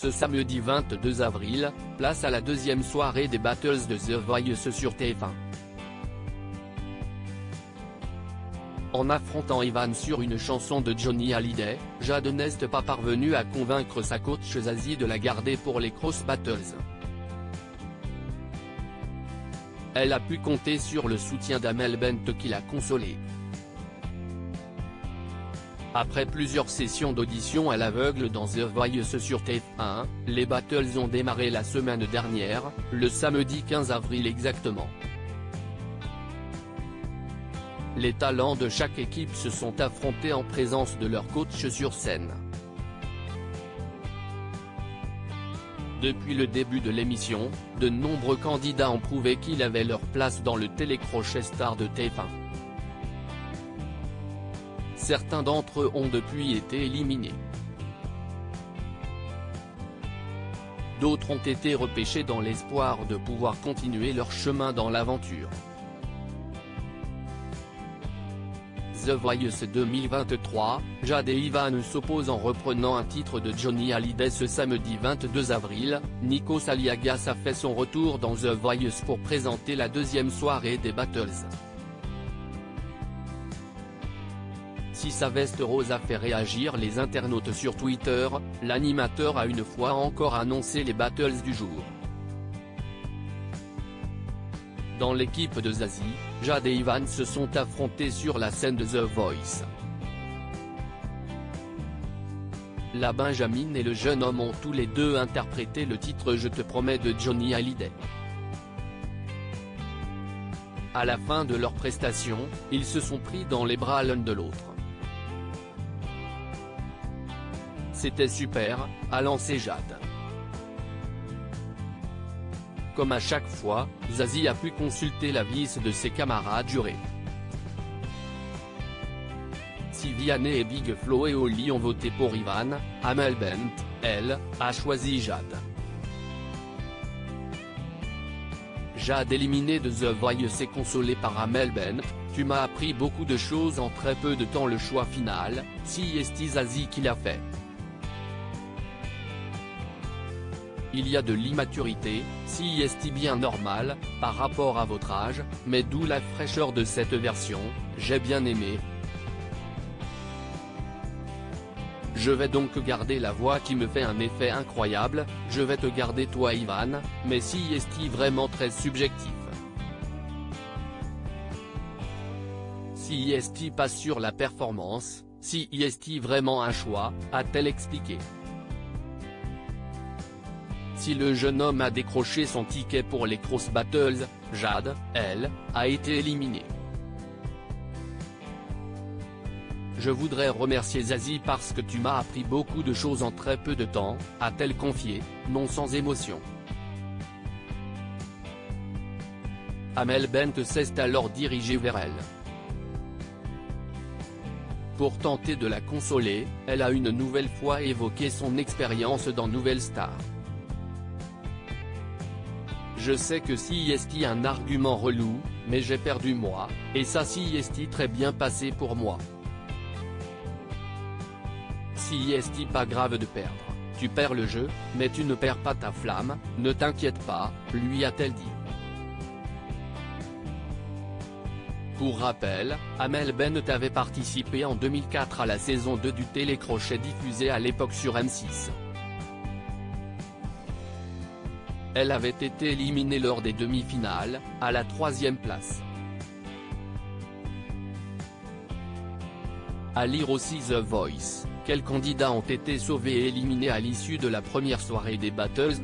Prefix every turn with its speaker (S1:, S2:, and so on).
S1: Ce samedi 22 avril, place à la deuxième soirée des Battles de The Voice sur TF1. En affrontant Ivan sur une chanson de Johnny Hallyday, Jade n'est pas parvenue à convaincre sa coach Zazie de la garder pour les Cross Battles. Elle a pu compter sur le soutien d'Amel Bent qui l'a consolée. Après plusieurs sessions d'audition à l'aveugle dans The Voice sur TF1, les Battles ont démarré la semaine dernière, le samedi 15 avril exactement. Les talents de chaque équipe se sont affrontés en présence de leur coach sur scène. Depuis le début de l'émission, de nombreux candidats ont prouvé qu'ils avaient leur place dans le télécrochet star de TF1. Certains d'entre eux ont depuis été éliminés. D'autres ont été repêchés dans l'espoir de pouvoir continuer leur chemin dans l'aventure. The Voice 2023, Jade et Ivan s'opposent en reprenant un titre de Johnny Hallyday ce samedi 22 avril, Nikos Aliagas a fait son retour dans The Voice pour présenter la deuxième soirée des Battles. Si sa veste rose a fait réagir les internautes sur Twitter, l'animateur a une fois encore annoncé les Battles du jour. Dans l'équipe de Zazie, Jade et Ivan se sont affrontés sur la scène de The Voice. La Benjamin et le jeune homme ont tous les deux interprété le titre Je te promets de Johnny Hallyday. À la fin de leur prestation, ils se sont pris dans les bras l'un de l'autre. C'était super, a lancé Jade. Comme à chaque fois, Zazie a pu consulter l'avis de ses camarades jurés. Si Vianney et Big Flo et Oli ont voté pour Ivan, Amel Bent, elle, a choisi Jade. Jade éliminée de The Voice et consolée par Amel Bent, tu m'as appris beaucoup de choses en très peu de temps. Le choix final, c'est Zazie qui l'a fait. Il y a de l'immaturité, c'est bien normal, par rapport à votre âge, mais d'où la fraîcheur de cette version, j'ai bien aimé. Je vais donc garder la voix qui me fait un effet incroyable, je vais te garder toi Ivan, mais c'est vraiment très subjectif. C'est pas sur la performance, c'est vraiment un choix, a-t-elle expliqué. Si le jeune homme a décroché son ticket pour les Cross Battles, Jade, elle, a été éliminée. Je voudrais remercier Zazie parce que tu m'as appris beaucoup de choses en très peu de temps, a-t-elle confié, non sans émotion. Amel Bent s'est alors dirigée vers elle. Pour tenter de la consoler, elle a une nouvelle fois évoqué son expérience dans Nouvelle Star. Je sais que c'est un argument relou, mais j'ai perdu moi, et ça c'est très bien passé pour moi. C'est pas grave de perdre, tu perds le jeu, mais tu ne perds pas ta flamme, ne t'inquiète pas, lui a-t-elle dit. Pour rappel, Amel Bent avait participé en 2004 à la saison 2 du télécrochet diffusé à l'époque sur M6. Elle avait été éliminée lors des demi-finales, à la 3e place. À lire aussi The Voice, quels candidats ont été sauvés et éliminés à l'issue de la première soirée des Battles,